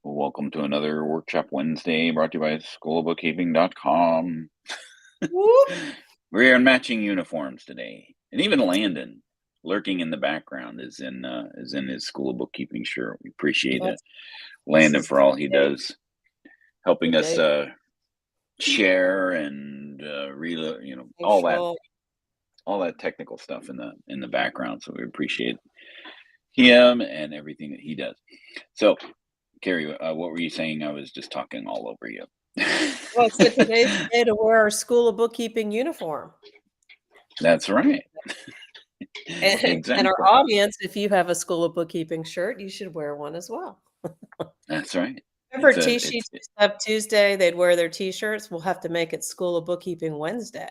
Welcome to another Workshop Wednesday brought to you by schoolofbookkeeping.com. Whoop. We're in matching uniforms today. And even Landon, lurking in the background, is in his School of Bookkeeping shirt. We appreciate it. Landon for all he does, helping us share and all that technical stuff in the background. So we appreciate him and everything that he does. So Carrie, what were you saying? I was just talking all over you. Well, so today's the day to wear our School of Bookkeeping uniform. That's right. And our audience, if you have a School of Bookkeeping shirt, you should wear one as well. That's right. Remember T-sheets up Tuesday, they'd wear their T-shirts. We'll have to make it School of Bookkeeping Wednesday.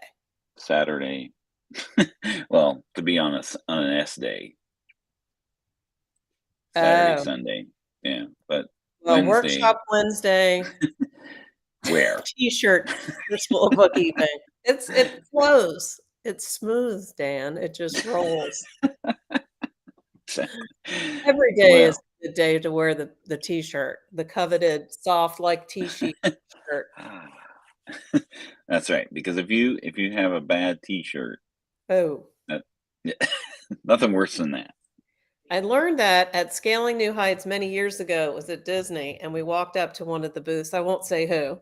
Saturday. Well, to be honest, on an S day. Saturday, Sunday. Yeah, but Wednesday. Workshop Wednesday. Where? T-shirt for School of Bookkeeping. It flows. It's smooth, Dan. It just rolls. Every day is the day to wear the T-shirt, the coveted soft like T-sheet shirt. That's right. Because if you have a bad T-shirt, nothing worse than that. I learned that at Scaling New Heights many years ago. It was at Disney, and we walked up to one of the booths. I won't say who,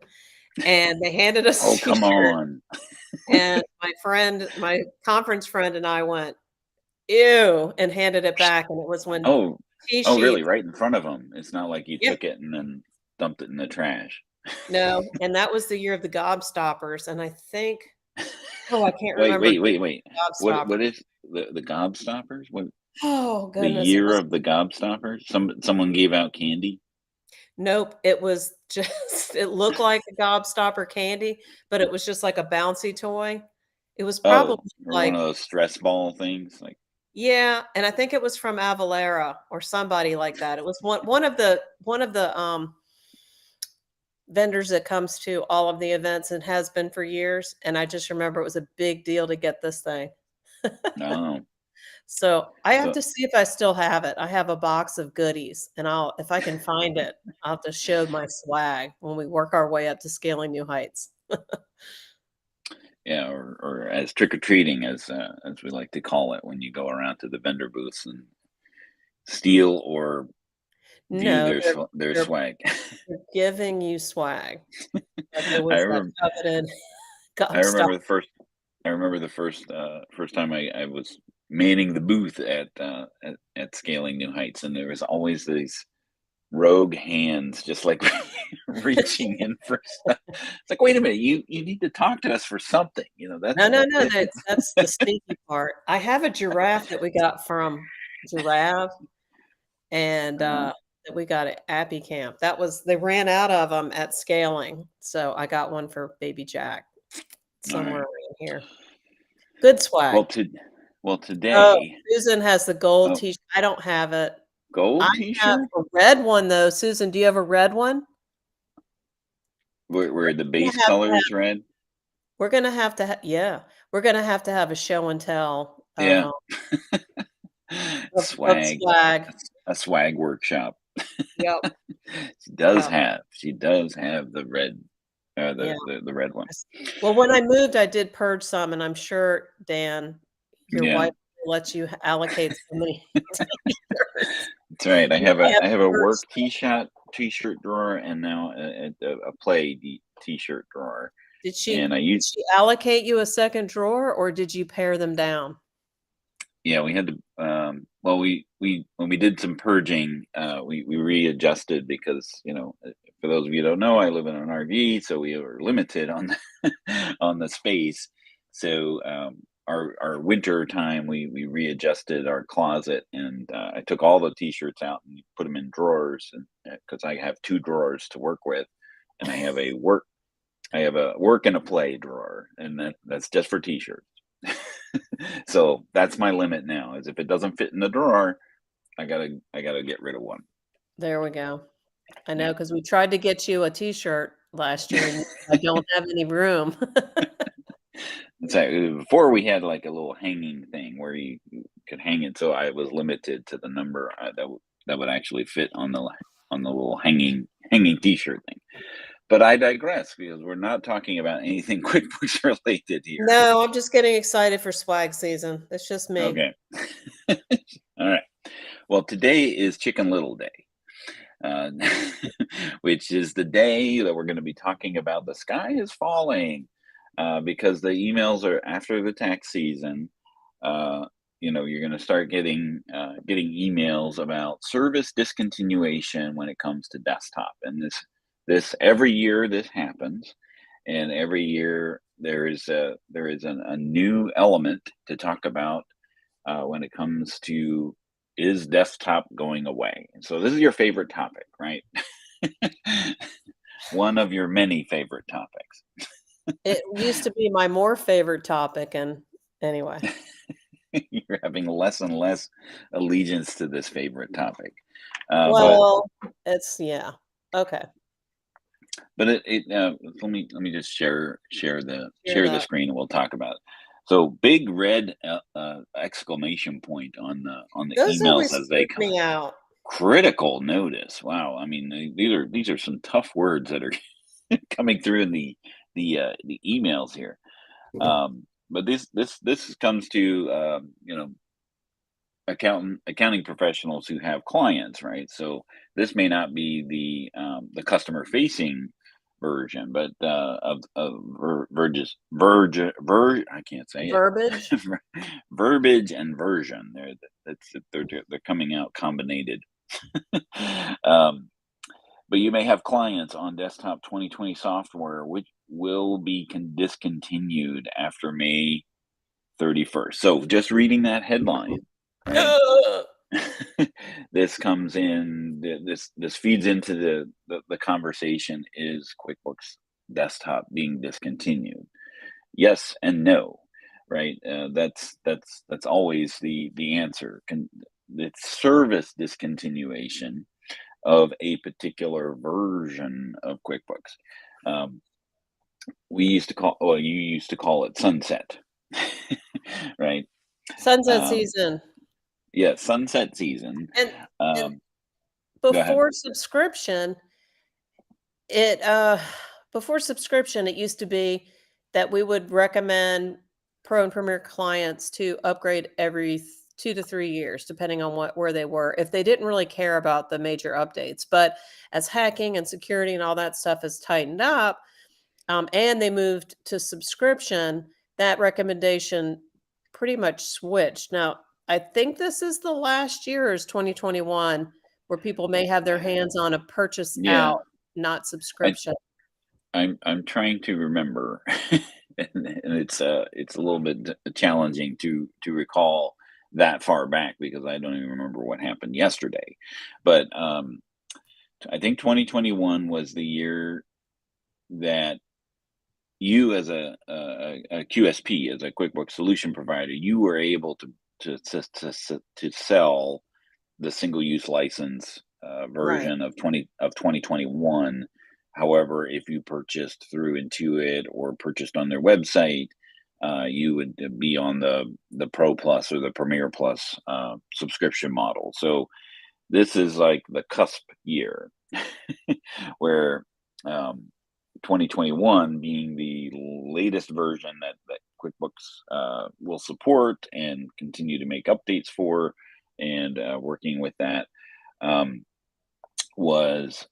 and they handed us. Oh, come on! And my conference friend, and I went, "Ew," and handed it back. And it was when oh, really? Right in front of them. It's not like you took it and then dumped it in the trash. No, and that was the year of the Gobstoppers, and I think. Oh, I can't remember. Wait. What is the Gobstoppers? What? Oh, goodness. The year of the Gobstoppers? Someone gave out candy? Nope. It was just, it looked like a Gobstopper candy, but it was just like a bouncy toy. It was probably like one of those stress ball things. Yeah, and I think it was from Avalara or somebody like that. It was one of the vendors that comes to all of the events and has been for years. And I just remember it was a big deal to get this thing. No. So I have to see if I still have it. I have a box of goodies, and if I can find it, I'll have to show my swag when we work our way up to Scaling New Heights. Yeah, or as trick-or-treating, as we like to call it, when you go around to the vendor booths and steal or view their swag. They're giving you swag. I remember the first time I was manning the booth at Scaling New Heights, and there was always these rogue hands just like reaching in for stuff. It's like, wait a minute, you need to talk to us for something, that's no, that's the sneaky part. I have a giraffe that we got from Giraffe, and that we got at Appy Camp. They ran out of them at Scaling, so I got one for baby Jack somewhere around here. Good swag. Well, today Susan has the gold T-shirt. I don't have it. Gold T-shirt? I have a red one though. Susan, do you have a red one? Where the base color is red? We're gonna have to. We're gonna have to have a show and tell. Yeah. Swag. A swag workshop. Yep. She does have the red. The red one. Well, when I moved, I did purge some, and I'm sure, Dan, your wife will let you allocate so many T-shirts. That's right. I have a work T-shirt drawer, and now a play T-shirt drawer. Did she and I did used she allocate you a second drawer, or did you pare them down? yeah, we had to. Well, we when we did some purging, we readjusted because for those of you who don't know, I live in an RV, so we were limited on on the space. So our winter time, we readjusted our closet, and I took all the t-shirts out and put them in drawers, and because I have two drawers to work with, and I have a work and a play drawer, and that's just for t-shirts. So that's my limit now. Is if it doesn't fit in the drawer, I gotta get rid of one. There we go. I know Yeah. because we tried to get you a T-shirt last year, and I don't have any room. It's like, before we had like a little hanging thing where you could hang it, so I was limited to the number that would actually fit on the little hanging t-shirt thing. But I digress because we're not talking about anything QuickBooks related here. No, I'm just getting excited for swag season. It's just me. Okay. All right. Well, today is Chicken Little Day. uh, which is the day that we're going to be talking about the sky is falling, because the emails are after the tax season. Uh, you're going to start getting emails about service discontinuation when it comes to desktop, and this every year this happens, and every year there is a new element to talk about when it comes to is desktop going away? And so this is your favorite topic, right? One of your many favorite topics. It used to be my more favorite topic, and anyway. You're having less and less allegiance to this favorite topic. But Well, it's yeah. Okay. let me just Hear share the that. screen and we'll talk about it. So big red exclamation point on the Those emails always as they freak come. me out. Critical notice. Wow. I mean, these are some tough words that are coming through in the emails here. But this comes to accounting professionals who have clients, right? So this may not be the customer facing version, but I can't say it. Verbiage? Verbiage and version. They're coming out combinated. um, but you may have clients on desktop 2020 software which will be discontinued after May 31st. So just reading that headline, right? Ugh. This comes in. This feeds into the conversation. Is QuickBooks Desktop being discontinued? Yes and no, right? That's always the answer. It's service discontinuation of a particular version of QuickBooks. Um, you used to call it sunset, right? Sunset Um, season. yeah, sunset season. And Um, Go ahead. before subscription, it before subscription, it used to be that we would recommend Pro and Premier clients to upgrade every 2 to 3 years, depending on where they were, if they didn't really care about the major updates. But as hacking and security and all that stuff has tightened up, and they moved to subscription, that recommendation pretty much switched. Now, I think this is the last year is 2021 where people may have their hands on a purchase Yeah, out, not I subscription. I'm trying to remember, and it's a little bit challenging to recall that far back because I don't even remember what happened yesterday. But I think 2021 was the year that you, as a QSP, as a QuickBooks solution provider, you were able to sell the single use license Right. version of 2021. However, if you purchased through Intuit or purchased on their website, you would be on the Pro Plus or the Premier Plus subscription model. So this is like the cusp year where um, 2021 being the latest version that QuickBooks will support and continue to make updates for, and working with that um, was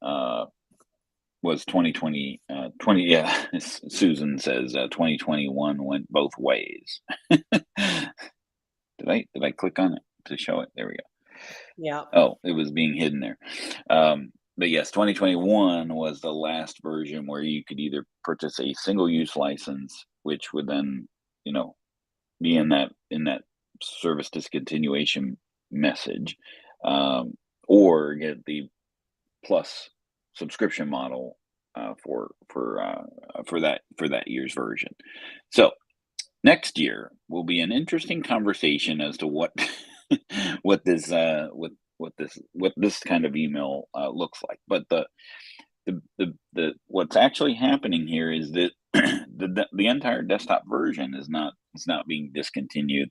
was 2020, 20, yeah, Susan says 2021 went both ways. Did I click on it to show it? There we go. Yeah. Oh, it was being hidden there. But yes, 2021 was the last version where you could either purchase a single use license, which would then, you know, be in that service discontinuation message, or get the plus subscription model for that year's version. So next year will be an interesting conversation as to what what this kind of email looks like. But the what's actually happening here is that the entire desktop version is not being discontinued.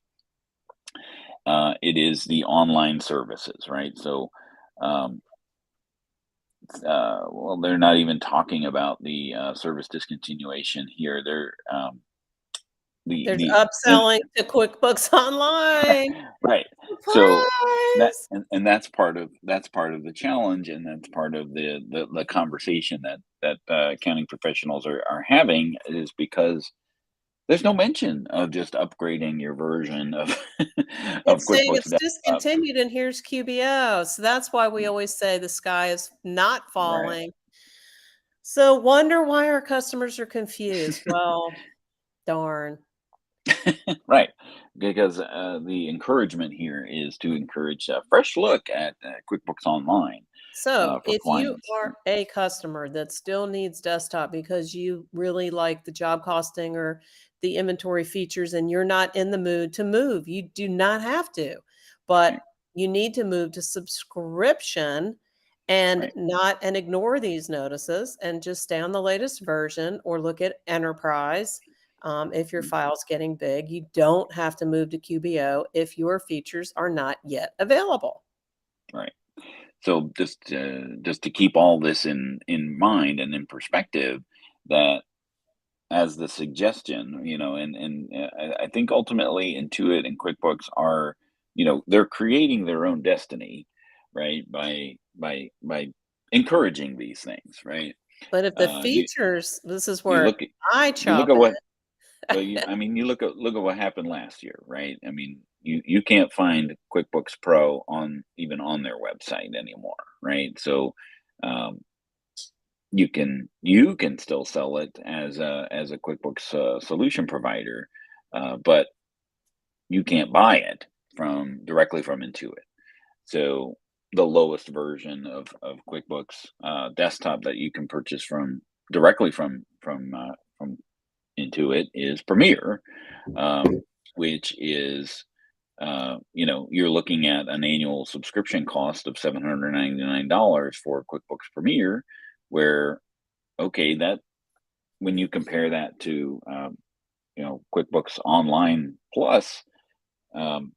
It is the online services, right? So, um, well, they're not even talking about the service discontinuation here. They're There's the and upselling to QuickBooks Online. right. So that Surprise! and that's part of the challenge, and that's part of the conversation that accounting professionals are having, is because there's no mention of just upgrading your version of of It's saying QuickBooks it's Desktop. discontinued and here's QBO. So that's why we Mm, always say the sky is not right. falling. So wonder why our customers are confused. Well, darn. Right, because the encouragement here is to encourage a fresh look at QuickBooks Online So, for if you clients. are a customer that still needs desktop because you really like the job costing or the inventory features and you're not in the mood to move, you do not have to. But Right, you need to move to subscription and right, not and ignore these notices and just stay on the latest version or look at enterprise. If your mm, file's getting big, you don't have to move to QBO if your features are not yet available. right. So just to keep all this in mind and in perspective, that as the suggestion, and I think ultimately Intuit and QuickBooks are, they're creating their own destiny, right? By encouraging these things, right? But if the Uh, you features this is you where look at I you look chop at it. what well, I mean, you look at what happened last year, right? I mean, you can't find QuickBooks Pro even on their website anymore, right? So, um, you can still sell it as a QuickBooks solution provider, but you can't buy it directly from Intuit. So the lowest version of QuickBooks Desktop that you can purchase directly from Intuit is Premier, which is you're looking at an annual subscription cost of $799 for QuickBooks Premier, where okay, that when you compare that to QuickBooks Online Plus, um,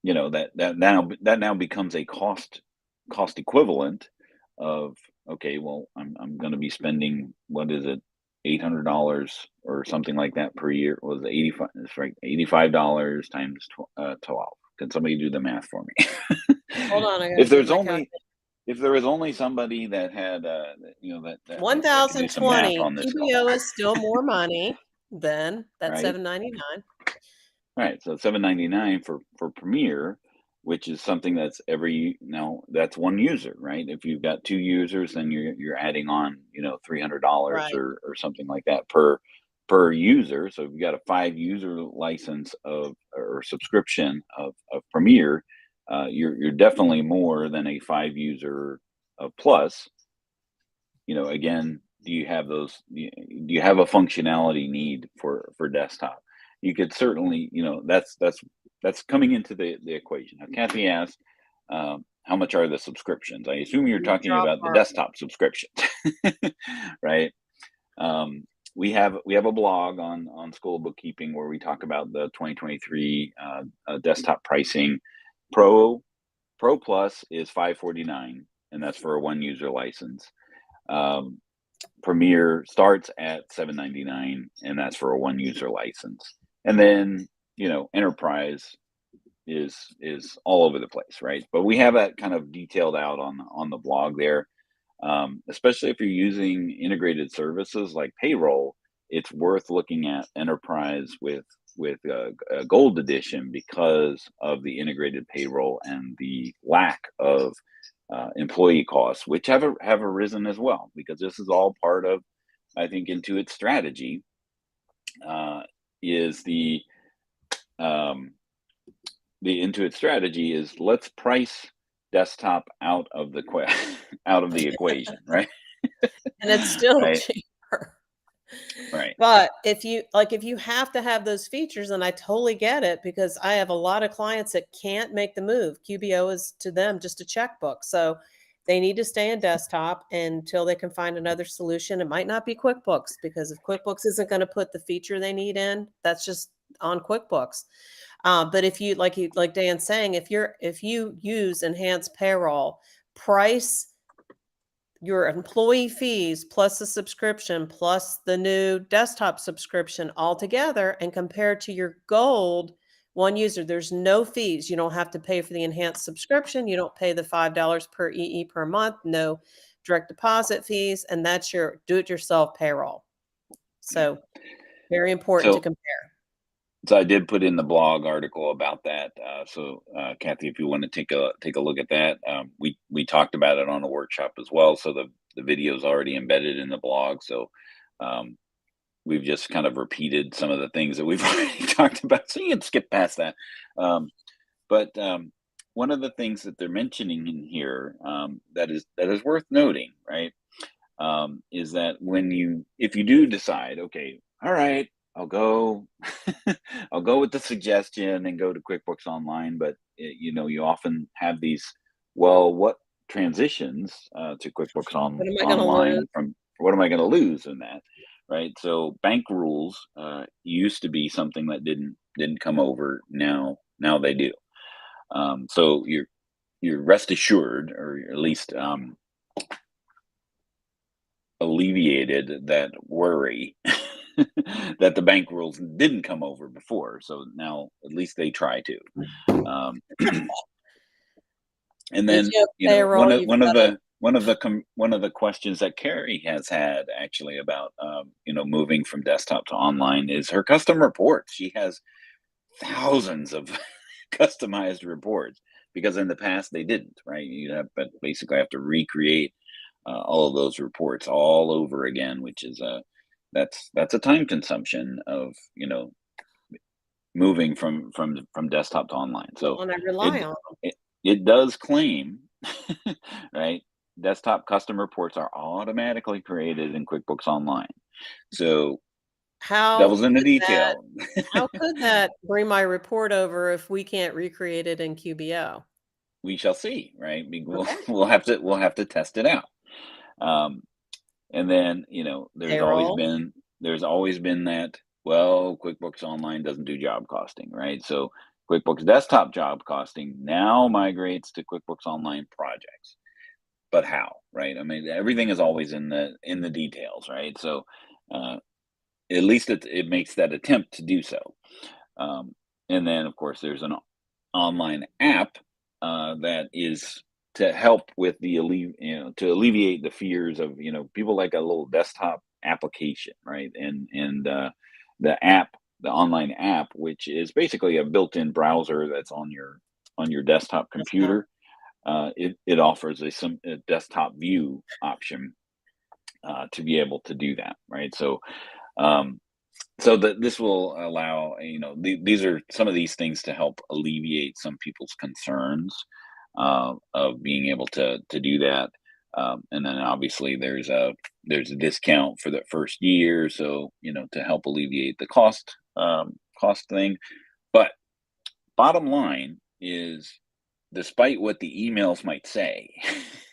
that now becomes a cost equivalent of okay, well, I'm going to be spending, what is it, $800 or something like that per year. Was it 85? That's right, $85 times 12. Can somebody do the math for me? Hold on, I gotta if get there's my only calculator. if there was only somebody that had that could do some math 1,020. on this call, QBO is still more money than that right? $799. Right, so $7.99 for Premier, which is something that's that's one user, right? If you've got two users, then you're adding on, $300 Right. or something like that per user. So if you've got a 5 user license or subscription of Premier, you're definitely more than a 5 user of Plus. Again, do you have a functionality need for desktop? You could certainly, that's coming into the equation. Now, Kathy asked, how much are the subscriptions? I assume you're You talking drop about the our desktop subscriptions, right? Um, we have a blog on School of Bookkeeping where we talk about the 2023 desktop pricing. Pro Pro Plus is 549, and that's for a one user license. Um, Premier starts at 799, and that's for a one user license. And then, Enterprise is all over the place, right? But we have that kind of detailed out on the blog there. especially if you're using integrated services like payroll. It's worth looking at enterprise with gold edition because of the integrated payroll and the lack of employee costs, which have arisen as well, because this is all part of, I think, Intuit's strategy. Uh, is um, the Intuit strategy is, let's price desktop out of the out of the equation, right? And it's still Right, cheaper. right, But if you have to have those features, and I totally get it because I have a lot of clients that can't make the move. QBO is to them just a checkbook. So they need to stay in desktop until they can find another solution. It might not be QuickBooks because if QuickBooks isn't going to put the feature they need in, that's just on QuickBooks. But if you like Dan's saying, if you use enhanced payroll, price your employee fees plus the subscription plus the new desktop subscription all together and compared to your gold one user, there's no fees. You don't have to pay for the enhanced subscription. You don't pay the $5 per EE per month, no direct deposit fees, and that's your do-it-yourself payroll. yeah. So very important to So compare. so I did put in the blog article about that. Kathy, if you want to take a look at that, we talked about it on a workshop as well. So the video is already embedded in the blog. So um, we've just kind of repeated some of the things that we've already talked about. So you can skip past that. Um, but one of the things that they're mentioning in here, that is worth noting, right? Is that if you do decide, okay, all right, I'll go, I'll go with the suggestion and go to QuickBooks Online, but you often have these, well, what transitions to QuickBooks What am I going to lose? Online from, what am I going to lose in that, right? So bank rules used to be something that didn't come over. Now they do. So you're rest assured, or at least alleviated that worry that the bank rules didn't come over before. So now at least they try to. Um, and If then you have one payroll, of you've one of got to. the one of the questions that Carrie has had actually about moving from desktop to online is her custom reports. She has thousands of customized reports because in the past they didn't, right? You have but basically have to recreate all of those reports all over again, which is that's a time consumption of moving from desktop to online. So And I it rely on. it does claim, right? Desktop custom reports are automatically created in QuickBooks Online. So How devil's in the could that detail. how could that bring my report over if we can't recreate it in QBO? We shall see, right? We'll Okay. we'll have to test it out. Um, And then, Payroll. there's always been that, well, QuickBooks Online doesn't do job costing, right? So QuickBooks Desktop job costing now migrates to QuickBooks Online projects. But how, right? I mean, everything is always in the details, right? So uh, at least it makes that attempt to do so. Um, and then, of course, there's an online app that is to help with to alleviate the fears of people like a little desktop application, right? And the online app, which is basically a built-in browser that's on your desktop Desktop. computer. It offers a desktop view option to be able to do that, right? Um, so that this will allow, these are some of these things to help alleviate some people's concerns of being able to do that. And then obviously there's a discount for the first year, so to help alleviate the cost thing. But bottom line is, despite what the emails might say,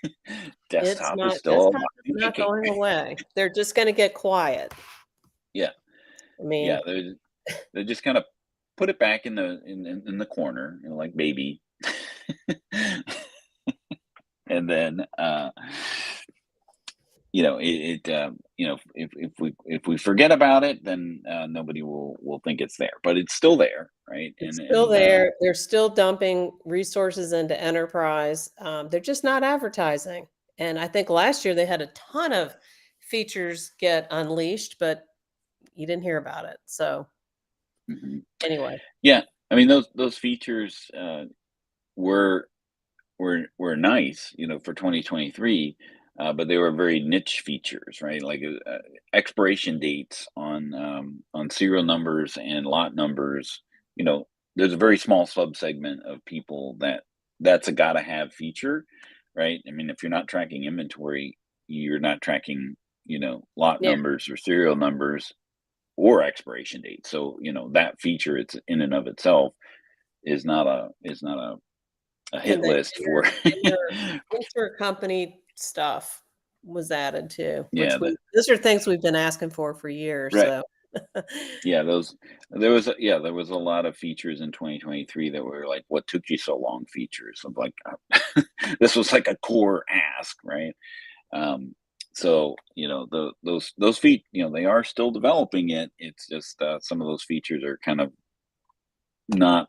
It's desktop is not still alive desktop is and not kicking. going away. They're just gonna get quiet. Yeah, I yeah. mean, They just kind of put it back in the corner, like baby, and then if we forget about it, then nobody will think it's there, but it's still there, right? it's And still and there. They're still dumping resources into enterprise. They're just not advertising. And I think last year they had a ton of features get unleashed, but you didn't hear about it. So Mhm. anyway, Yeah, I mean, those features, were were nice, for 2023, but they were very niche features, right? Like, expiration dates on serial numbers and lot numbers. You know, there's a very small subsegment of people that's a gotta have feature, right? I mean, if you're not tracking inventory, you're not tracking, lot yeah. numbers or serial numbers or expiration dates. So, that feature, it's in and of itself is not a hit And the list for intercompany stuff was added too, yeah, which we those are things we've been asking for years, right. so Yeah, there was a lot of features in 2023 that were like, "What took you so long?" Features of like, this was like a core ask, right? Um, so, those they are still developing it. It's just, some of those features are kind of not,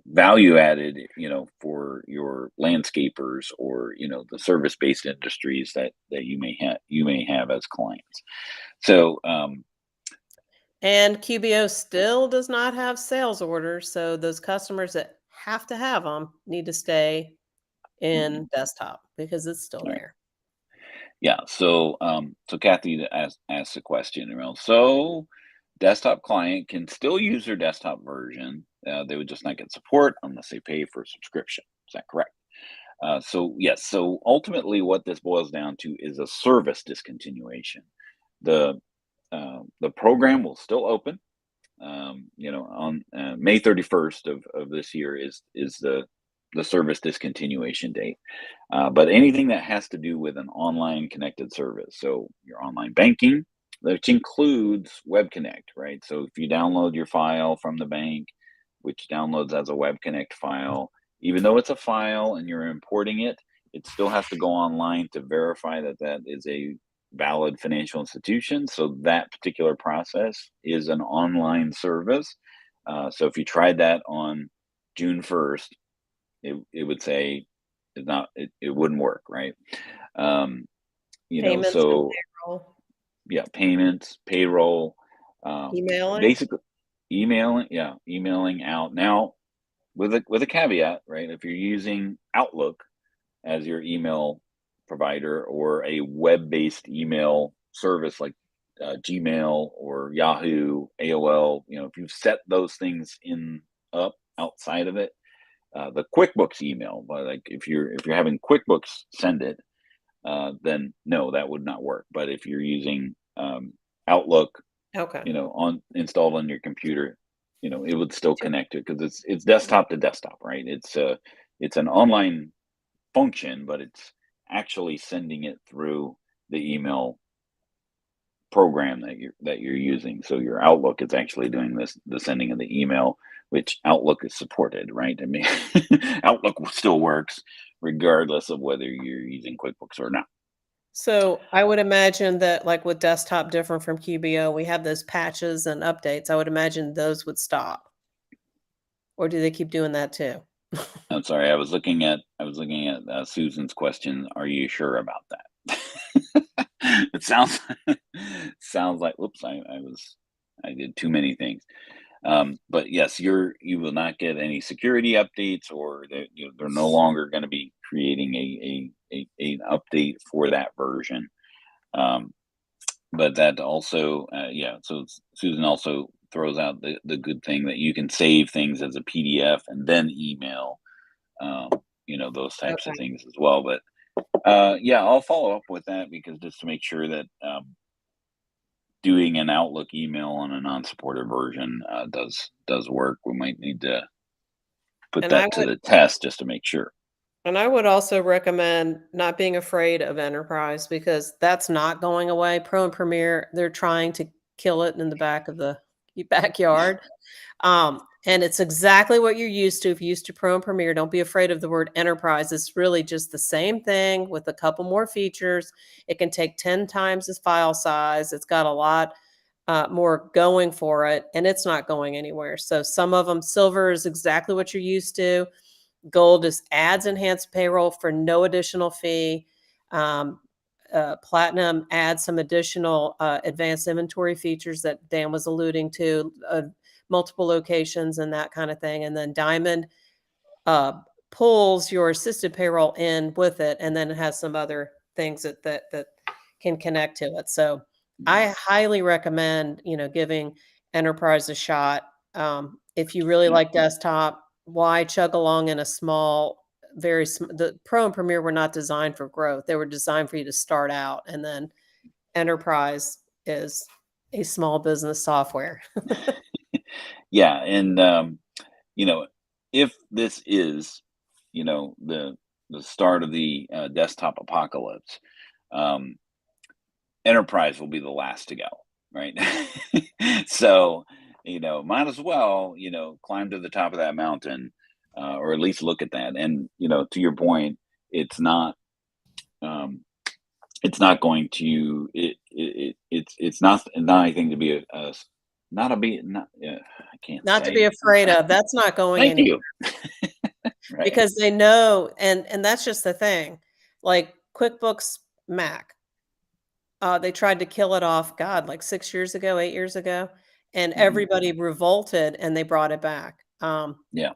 value added, for your landscapers or, the service-based industries that you may have as clients. So, and QBO still does not have sales orders, so those customers that have to have them need to stay mhm, in desktop because it's still all right. there. Yeah. So Kathy asked the question, so desktop client can still use their desktop version. They would just not get support unless they pay for a subscription. Is that correct? So yes. So ultimately, what this boils down to is a service discontinuation. The program will still open. On May 31st of this year is the service discontinuation date. But anything that has to do with an online connected service, so your online banking, which includes Web Connect, right? So if you download your file from the bank, which downloads as a Web Connect file, even though it's a file and you're importing it, it still has to go online to verify that that is a valid financial institution. So that particular process is an online service. So if you tried that on June 1st, it would say it wouldn't work, right? Um, Payments and so payroll, yeah, payments, payroll, um, emailing? basically emailing out now with a caveat, right? If you're using Outlook as your email provider or a web-based email service like Gmail or Yahoo, AOL, if you've set those things in up outside of it, the QuickBooks email, but like if you're having QuickBooks send it, then no, that would not work. But if you're using Outlook, Okay, on installed on your computer, it would still connect to it because it's desktop to desktop, right? It's an online function, but it's actually sending it through the email program that you're using. So your Outlook is actually doing the sending of the email, which Outlook is supported, right? I mean, Outlook still works regardless of whether you're using QuickBooks or not. so I would imagine that, like, with desktop different from QBO, we have those patches and updates. I would imagine those would stop, or do they keep doing that too? I'm sorry, I was looking at Susan's question. Are you sure about that? It sounds like, whoops, I did too many things. But yes, you will not get any security updates, or they're no longer going to be creating an update for that version. Um, but that also, yeah. So Susan also throws out the good thing that you can save things as a PDF and then email, um, those types of Okay. things as well. But yeah, I'll follow up with that because just to make sure that doing an Outlook email on a non-supported version does work. We might need to put And I that to would the test just to make sure. and I would also recommend not being afraid of enterprise because that's not going away. Pro and Premier, they're trying to kill it in the back of the backyard. And it's exactly what you're used to. If you're used to Pro and Premier, don't be afraid of the word enterprise. It's really just the same thing with a couple more features. It can take 10 times the file size. It's got a lot more going for it, and it's not going anywhere. So some of them, silver is exactly what you're used to. Gold is adds enhanced payroll for no additional fee. Um, Platinum adds some additional advanced inventory features that Dan was alluding to, multiple locations and that kind of thing. And then Diamond uh, pulls your assisted payroll in with it, and then it has some other things that can connect to it. So I highly recommend, giving Enterprise a shot. If you really Yep. like desktop, why chug along in a small, the Pro and Premier were not designed for growth. They were designed for you to start out, and then Enterprise is a small business software. Yeah, and if this is, the start of the desktop apocalypse, um, enterprise will be the last to go, right? So, might as well, climb to the top of that mountain, or at least look at that. And to your point, it's not, um, it's not going to, it's not anything to be not a be, not, I can't Not to be say. afraid of. That's not going Thank anywhere. you. Right. Because they know, and that's just the thing. Like QuickBooks Mac, they tried to kill it off, God, like 6 years ago, 8 years ago, and Mhm. everybody revolted and they brought it back. Yeah.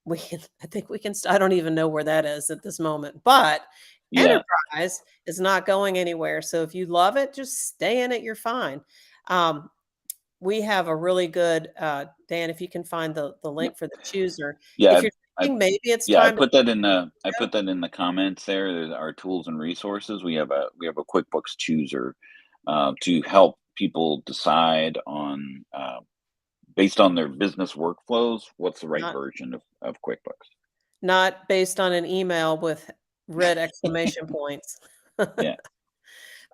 We can I think we can st I don't even know where that is at this moment, but Yeah. Enterprise is not going anywhere, so if you love it, just stay in it, you're fine. Um, we have a really good, Dan, if you can find the Yep. link for the chooser. If Yeah. you're I thinking maybe it's Yeah, time to I go, put that in the comments there. There's our tools and resources. We have a QuickBooks Chooser to help people decide on based on their business workflows, what's the right not version of QuickBooks. not based on an email with red exclamation points. Yeah,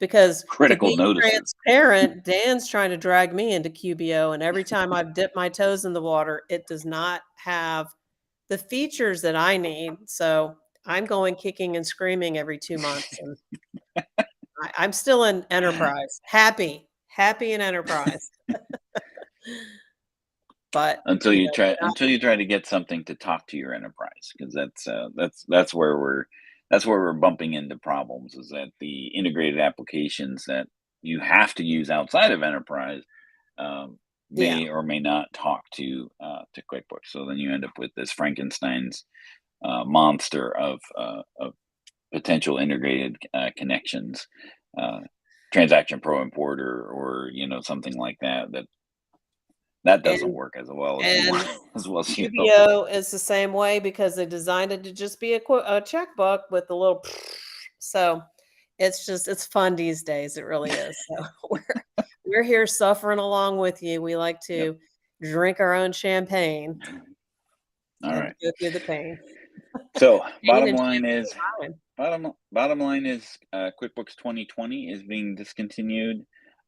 Because to critical be notices. transparent, Dan's trying to drag me into QBO, and every time I've dipped my toes in the water, it does not have the features that I need, so I'm going kicking and screaming every 2 months, and I'm still in enterprise. Happy in enterprise, but, Until you try to get something to talk to your enterprise, because that's where we're bumping into problems, is that the integrated applications that you have to use outside of enterprise yeah, may or may not talk to QuickBooks. So then you end up with this Frankenstein's monster of potential integrated connections, uh, Transaction Pro Importer, or something like that doesn't and work as well as you want, and as well as you hope. QBO is the same way because they designed it to just be a checkbook with a little so it's fun these days, it really is. So we're here suffering along with you. We like Yep. to drink our own champagne All and right. go through the pain. So Pain bottom and line champagne is rhyme. bottom line is QuickBooks 2020 is being discontinued.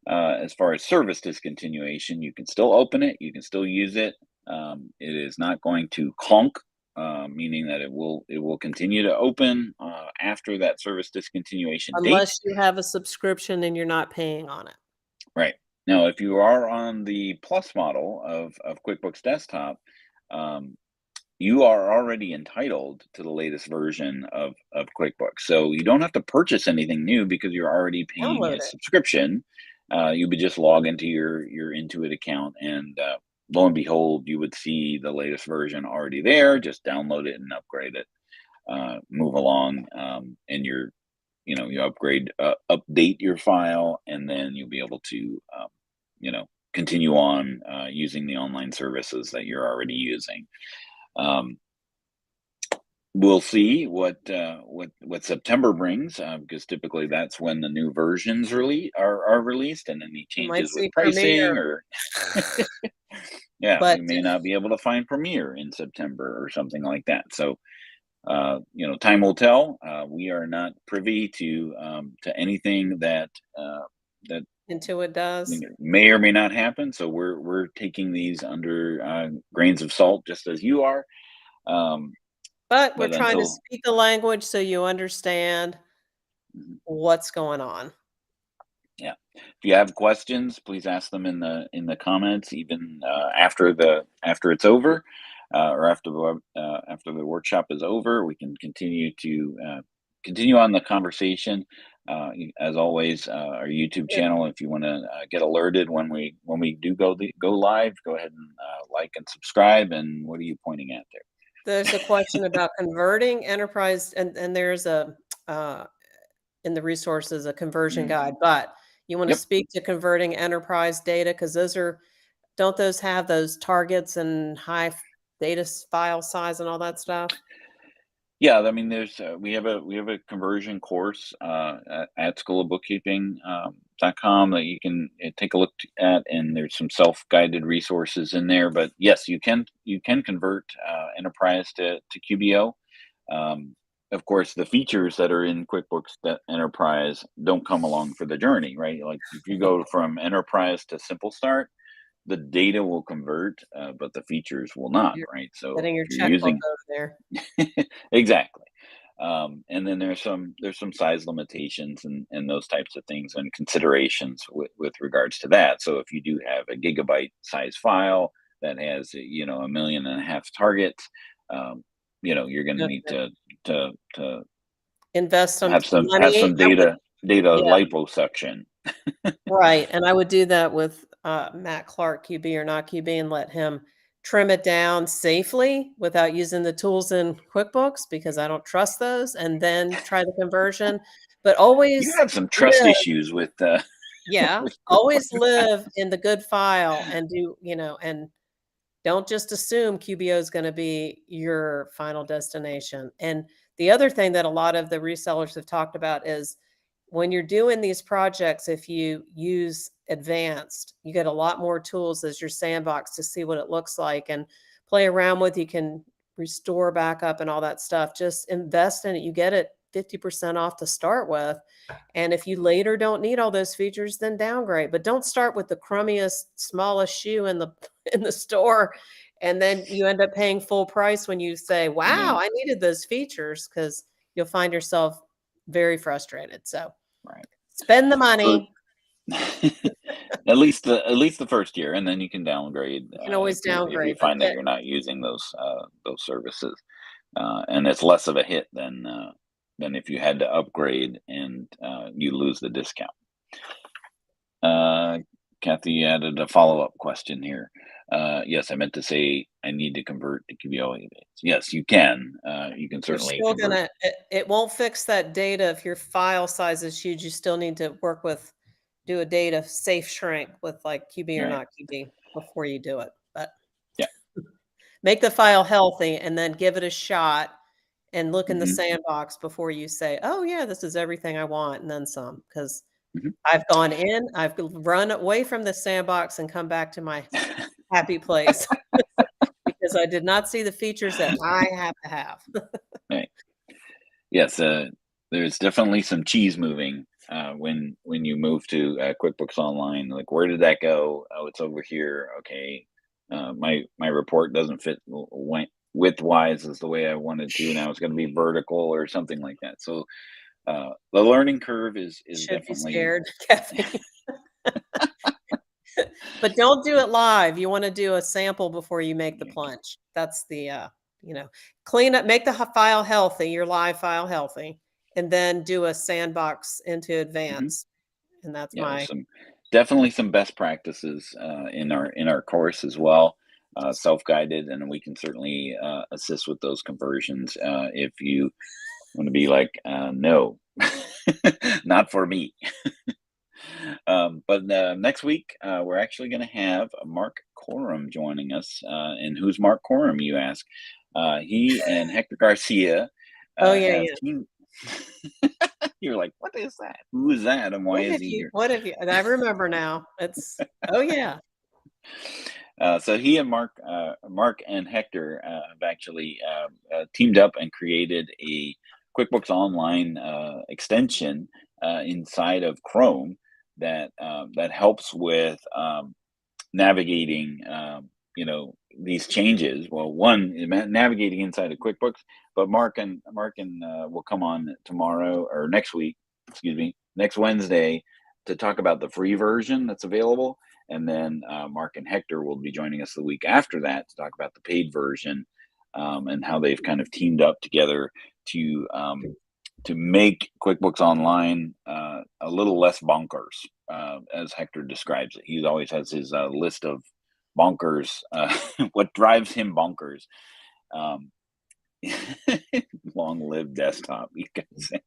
As far as service discontinuation, you can still open it, you can still use it. It is not going to clunk, meaning that it will continue to open after that service discontinuation date. Unless you have a subscription and you're not paying on it. Right. Now, if you are on the Plus model of QuickBooks Desktop, um, you are already entitled to the latest version of QuickBooks. So you don't have to purchase anything new because you're already paying Download a it. subscription. You would just log into your Intuit account, and lo and behold, you would see the latest version already there. Just download it and upgrade it. Move along, and you update your file, and then you'll be able to continue on using the online services that you're already using. Um, we'll see what September brings, because typically that's when the new versions are released, and any You might changes with see pricing, Premiere, or yeah, but we may not be able to find Premiere in September or something like that. So time will tell. We are not privy to anything that Intuit does. may or may not happen. So we're taking these under grains of salt, just as you are. Um, But we're but trying to until speak the language so you understand Mhm. what's going on. Yeah, if you have questions, please ask them in the comments, even after it's over, or after the workshop is over. We can continue to continue on the conversation. As always, our YouTube If channel. If you want to get alerted when we do go live, go ahead and like and subscribe. And what are you pointing at there? there's a question about converting enterprise, and there's a, uh, in the resources, a conversion Mm, guide, but you wanna yep. speak to converting enterprise data because those are don't those have those targets and high data file size and all that stuff? Yeah, I mean, there's we have a conversion course at schoolofbookkeeping.com that you can take a look at, and there's some self-guided resources in there. But yes, you can convert enterprise to QBO. Um, of course, the features that are in QuickBooks that Enterprise don't come along for the journey, right? Like if you go from Enterprise to Simple Start, the data will convert, but the features will not, You're right? So getting if your you're checkbook using over there. exactly. And then there's some size limitations and those types of things and considerations with regards to that. So if you do have a gigabyte size file that has a million and a half targets, um, you're going to You have need to to invest some have money. some I would data Yeah. liposuction. Right, and I would do that with, Matt Clark, QB or not QB, and let him trim it down safely without using the tools in QuickBooks because I don't trust those, and then try the conversion, but You always have some trust live issues with yeah, with always QuickBooks. live in the good file and do and don't just assume QBO is gonna be your final destination, and the other thing that a lot of the resellers have talked about is when you're doing these projects, if you use advanced, you get a lot more tools as your sandbox to see what it looks like and play around with. You can restore backup and all that stuff. Just invest in it. You get it 50% off to start with. And if you later don't need all those features, then downgrade. But don't start with the crummiest, smallest shoe in the in the store. And then you end up paying full price when you say, wow, Yeah, I needed those features because you'll find yourself very frustrated. So right. spend the For money. at least the first year, and then you can downgrade You can always if you downgrade, but find that you're not using those services, and it's less of a hit than if you had to upgrade and you lose the discount. Uh, Kathy added a follow up question here. Yes, I meant to say I need to convert to QBO. Yes, you can. You can you're certainly still convert. gonna it won't fix that data if your file size is huge. You still need to work with do a data safe shrink with like QB or Right. not QB before you do it. But Yeah. make the file healthy and then give it a shot and look in the Hmm. sandbox before you say, "Oh yeah, this is everything I want," and then some. Because Hmm. I've gone in, I've run away from the sandbox and come back to my happy place because I did not see the features that I have to have. Right. Yes, there's definitely some cheese moving when you move to QuickBooks Online. Like, where did that go? Oh, it's over here. Okay, my report doesn't fit width-wise as the way I wanted to. Now it's going to be vertical or something like that. So the learning curve is Should be definitely scared, Kathy. But don't do it live. You wanna do a sample before you make the plunge. That's the, clean up make the file healthy, your live file healthy, and then do a sandbox into Mhm. advance, and that's Yeah. There's my some definitely some best practices in our course as well. Self-guided, and we can certainly assist with those conversions if you want to be like, no, not for me. But next week, we're actually going to have Mark Corum joining us. And who's Mark Corum, you ask? He and Hector Garcia Oh, yeah, have yeah. teamed. You're like, what is that? Who is that? And why is he here? What have you and I remember now. It's oh, yeah. So he and Mark and Hector have actually teamed up and created a QuickBooks Online extension inside of Chrome that helps with navigating, these changes. Well, one, navigating inside of QuickBooks, but Mark and will come on tomorrow or next week, excuse me, next Wednesday to talk about the free version that's available. And then Mark and Hector will be joining us the week after that to talk about the paid version and how they've kind of teamed up together to to make QuickBooks Online a little less bonkers, as Hector describes it. He always has his list of bonkers, what drives him bonkers. Long live desktop, you can say.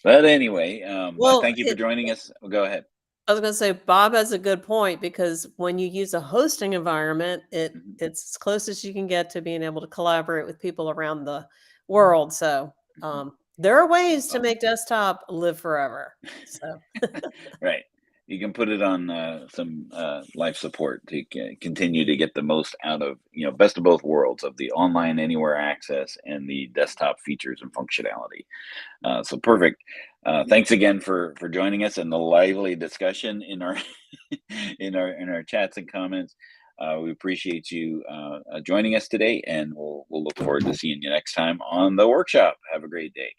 But anyway, I Well, thank you for joining us. Go ahead. I was gonna say Bob has a good point because when you use a hosting environment, Mhm, it's as close as you can get to being able to collaborate with people around the world. So mhm. there are ways to So, make desktop live forever. So right. You can put it on some life support to continue to get the most out of, best of both worlds of the online anywhere access and the desktop features and functionality. So perfect. Thanks again for joining us and the lively discussion in our in our chats and comments. We appreciate you joining us today, and we'll look forward to seeing you next time on the workshop. Have a great day.